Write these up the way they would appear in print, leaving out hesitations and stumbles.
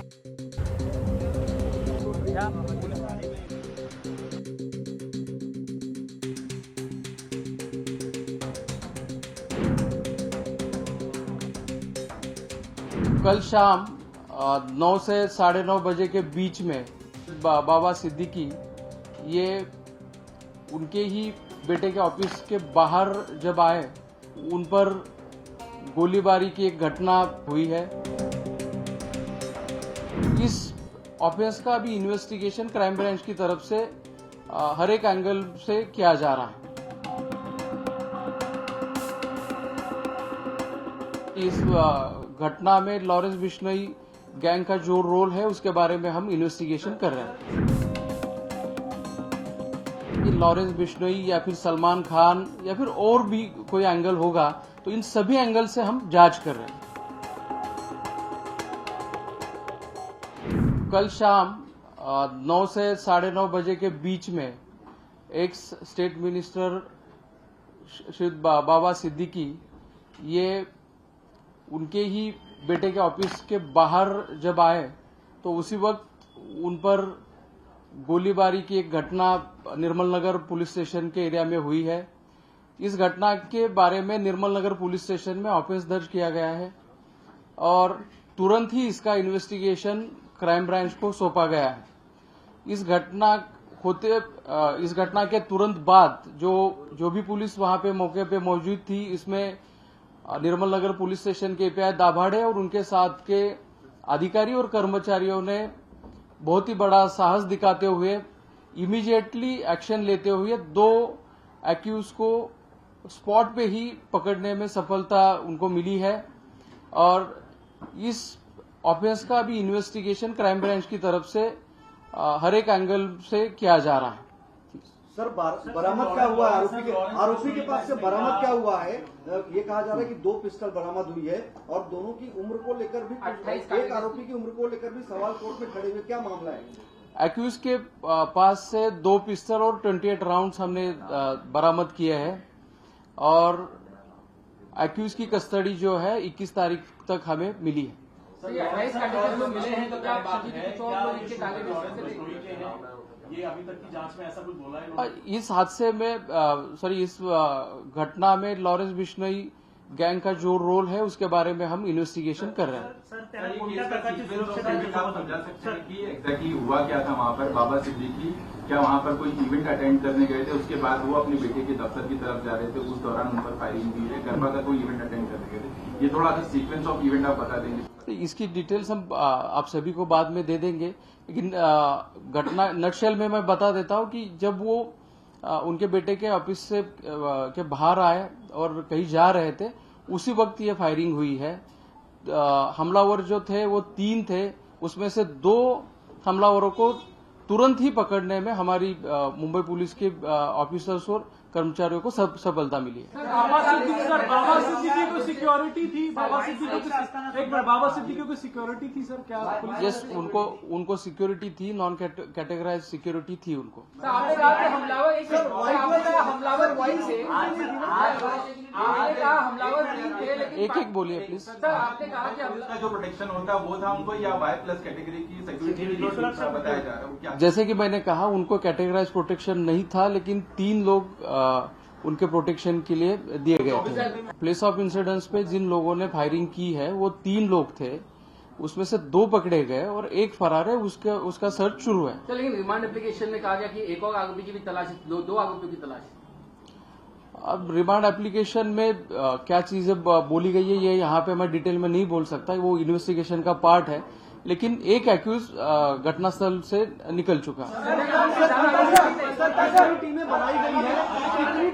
कल शाम 9 से 9:30 बजे के बीच में बाबा सिद्दीकी ये उनके ही बेटे के ऑफिस के बाहर जब आए, उन पर गोलीबारी की एक घटना हुई है। इस ऑफेंस का अभी इन्वेस्टिगेशन क्राइम ब्रांच की तरफ से हर एक एंगल से किया जा रहा है। इस घटना में लॉरेंस बिश्नोई गैंग का जो रोल है उसके बारे में हम इन्वेस्टिगेशन कर रहे हैं। कि लॉरेंस बिश्नोई या फिर सलमान खान या फिर और भी कोई एंगल होगा, तो इन सभी एंगल से हम जांच कर रहे हैं। कल शाम 9 से 9:30 बजे के बीच में एक्स स्टेट मिनिस्टर श्री बाबा सिद्दीकी ये उनके ही बेटे के ऑफिस के बाहर जब आए, तो उसी वक्त उन पर गोलीबारी की एक घटना निर्मल नगर पुलिस स्टेशन के एरिया में हुई है। इस घटना के बारे में निर्मल नगर पुलिस स्टेशन में ऑफेंस दर्ज किया गया है और तुरंत ही इसका इन्वेस्टिगेशन क्राइम ब्रांच को सौंपा गया है। इस घटना के तुरंत बाद जो भी पुलिस वहां पे मौके पे मौजूद थी, इसमें निर्मल नगर पुलिस स्टेशन के एपीआई दाभाड़े और उनके साथ के अधिकारी और कर्मचारियों ने बहुत ही बड़ा साहस दिखाते हुए इमीडिएटली एक्शन लेते हुए 2 एक्यूज को स्पॉट पे ही पकड़ने में सफलता उनको मिली है और इस ऑफेंस का अभी इन्वेस्टिगेशन क्राइम ब्रांच की तरफ से हर एक एंगल से किया जा रहा है। सर, बरामद क्या हुआ है? आरोपी के पास से बरामद क्या हुआ है? ये कहा जा रहा है कि 2 पिस्टल बरामद हुई है और दोनों की उम्र को लेकर भी, एक आरोपी की उम्र को लेकर भी सवाल कोर्ट में खड़े हुए, क्या मामला है? एक्यूज के पास से 2 पिस्टल और 28 राउंड्स हमने बरामद किए हैं और एक्यूज की कस्टडी जो है 21 तारीख तक हमें मिली है। ये अभी तक की जांच में ऐसा कुछ बोला है? इस हादसे में इस घटना में लॉरेंस बिश्नोई गैंग का जो रोल है उसके बारे में हम इन्वेस्टिगेशन कर रहे हैं। एग्जैक्टली हुआ क्या था वहाँ पर? बाबा सिद्दीकी क्या वहाँ पर कोई इवेंट अटेंड करने गए थे, उसके बाद वो अपने बेटे के दफ्तर की तरफ जा रहे थे, उस दौरान उन पर फायरिंग हुई है? गरबा का कोई इवेंट अटेंड करने गए थे? ये थोड़ा सा सीक्वेंस ऑफ इवेंट आप बता देंगे? इसकी डिटेल्स हम आप सभी को बाद में दे देंगे, लेकिन घटना नटशेल में मैं बता देता हूं कि जब वो उनके बेटे के ऑफिस से के बाहर आए और कहीं जा रहे थे, उसी वक्त ये फायरिंग हुई है। हमलावर जो थे वो 3 थे, उसमें से 2 हमलावरों को तुरंत ही पकड़ने में हमारी मुंबई पुलिस के ऑफिसर्स और कर्मचारियों को सफलता मिली है। बाबा सिद्दीकी को सिक्योरिटी थी, बाबा सिद्दीकी को सिक्योरिटी थी सर, क्या? यस, उनको सिक्योरिटी थी, नॉन कैटेगराइज सिक्योरिटी थी उनको। आपने कहा कि हमलावर वाइट थे, आपने कहा हमलावर ग्रीन थे, लेकिन एक बोलिए प्लीज। सर आपने कहा कि उसका जो प्रोटेक्शन होता है वो था उनको, या Y+ कैटेगरी की सिक्योरिटी बताया जा रहा है? जैसे कि मैंने कहा, उनको कैटेगराइज प्रोटेक्शन नहीं था, लेकिन 3 लोग उनके प्रोटेक्शन के लिए दिए गए थे। प्लेस ऑफ इंसिडेंस पे जिन लोगों ने फायरिंग की है वो 3 लोग थे, उसमें से 2 पकड़े गए और 1 फरार है, उसका सर्च शुरू है। तो लेकिन रिमांड एप्लीकेशन में कहा गया कि एक और आरोपी की भी तलाश, 2 आरोपियों की तलाश। अब रिमांड एप्लीकेशन में क्या चीजें बोली गई है ये यहाँ पे मैं डिटेल में नहीं बोल सकता, वो इन्वेस्टिगेशन का पार्ट है, लेकिन एक एक्यूज घटनास्थल से निकल चुका है। टीमें बनाई गई है, कितनी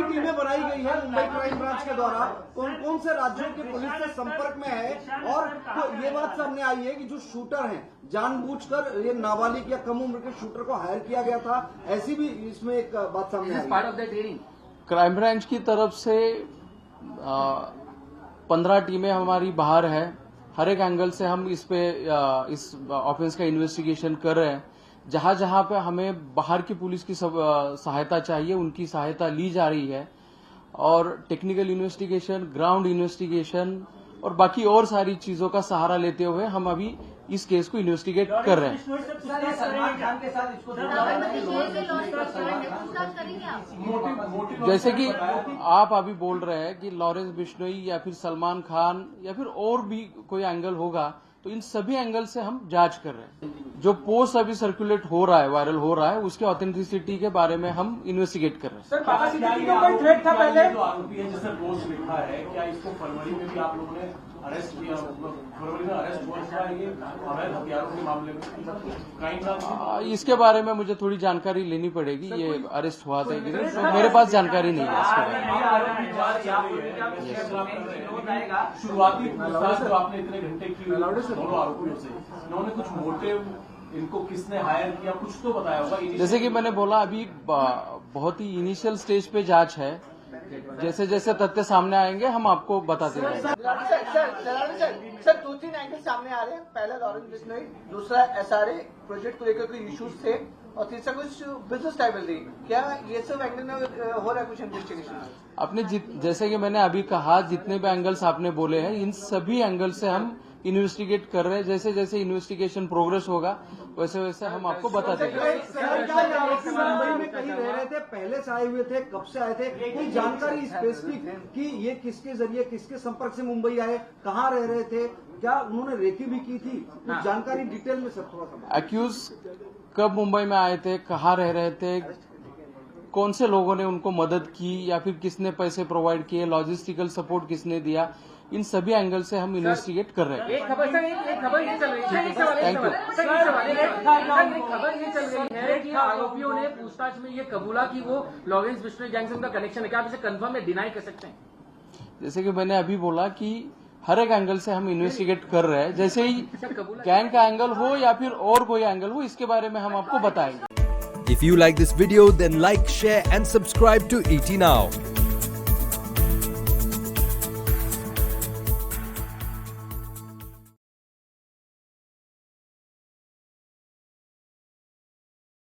टीमें बनाई गई है मुंबई क्राइम ब्रांच के द्वारा? कौन कौन से राज्यों के पुलिस से संपर्क में है? और तो ये बात सामने आई है कि जो शूटर हैं जानबूझकर ये नाबालिग या कम उम्र के शूटर को हायर किया गया था, ऐसी भी इसमें एक बात सामने आई है। क्राइम ब्रांच की तरफ से 15 टीमें हमारी बाहर है। हर एक एंगल से हम इस ऑफेंस का इन्वेस्टिगेशन कर रहे हैं। जहां जहां पे हमें बाहर की पुलिस की सहायता चाहिए, उनकी सहायता ली जा रही है और टेक्निकल इन्वेस्टिगेशन, ग्राउंड इन्वेस्टिगेशन और बाकी और सारी चीजों का सहारा लेते हुए हम अभी इस केस को इन्वेस्टिगेट कर रहे हैं। सलमान खान के साथ इसको जैसे कि आप अभी बोल रहे हैं कि लॉरेंस बिश्नोई या फिर सलमान खान या फिर और भी कोई एंगल होगा, तो इन सभी एंगल से हम जांच कर रहे हैं। जो पोस्ट अभी सर्कुलेट हो रहा है, वायरल हो रहा है, उसके ऑथेंटिसिटी के बारे में हम इन्वेस्टिगेट कर रहे हैं। सर बाबा सिद्दीकी को कोई थ्रेट था पहले? जो आरोपी है जिसने पोस्ट लिखा है, क्या इसको फरवरी में भी आप लोगों ने अरेस्ट किया? फरवरी में अरेस्ट हुआ है ये अवैध हथियारों के मामले में क्राइम ब्रांच? इसके बारे में मुझे थोड़ी जानकारी लेनी पड़ेगी, ये अरेस्ट हुआ था कि नहीं, तो मेरे पास जानकारी नहीं है इसके बारे में। शुरुआती पूछताछ जो आपने इतने घंटे की दोनों आरोपियों से, इन्होंने कुछ मोटिव, इनको किसने हायर किया, कुछ तो बताया होगा। जैसे कि मैंने बोला, अभी बहुत ही इनिशियल स्टेज पे जांच है। जैसे जैसे तथ्य सामने आएंगे हम आपको बताते रहेंगे। सर 2-3 एंगल सामने आ रहे हैं। पहला लॉरेंस बिश्नोई, दूसरा SRA प्रोजेक्ट को लेकर कोई इश्यूज थे, और तीसरा कुछ बिजनेस ट्राइबल थी। क्या ये सब एंगल में हो रहा है कुछ इन्वेस्टिगेशन? आपने जैसे कि मैंने अभी कहा, जितने भी एंगल्स आपने बोले हैं, इन सभी एंगल से हम इन्वेस्टिगेट कर रहे हैं। जैसे जैसे इन्वेस्टिगेशन प्रोग्रेस होगा वैसे वैसे हम आपको बताते रहेंगे। मुंबई में कहीं रह रहे थे, पहले से आए हुए थे, कब से आए थे, कोई जानकारी स्पेसिफिक कि ये किसके जरिए, किसके संपर्क से मुंबई आए, कहाँ रह रहे थे, क्या उन्होंने रेकी भी की थी, कुछ जानकारी डिटेल में सर थोड़ा सा। एक्यूज कब मुंबई में आए थे, कहाँ रह रहे थे, कौन से लोगों ने उनको मदद की या फिर किसने पैसे प्रोवाइड किए, लॉजिस्टिकल सपोर्ट किसने दिया, इन सभी एंगल से हम इन्वेस्टिगेट कर रहे हैं। एक खबर सर, एक खबर ये चल रही है, एक खबर ये चल रही है कि आरोपियों ने पूछताछ में ये कबूला कि वो लॉरेंस बिश्नोई गैंग से उनका कनेक्शन है। क्या आप इसे कंफर्म या डिनाई कर सकते हैं? जैसे कि मैंने अभी बोला कि हर एक एंगल से हम इन्वेस्टिगेट कर रहे हैं। जैसे ही गैंग का एंगल हो या फिर और कोई एंगल हो, इसके बारे में हम आपको बताएंगे। If you like this video, then like, share and subscribe to ET Now.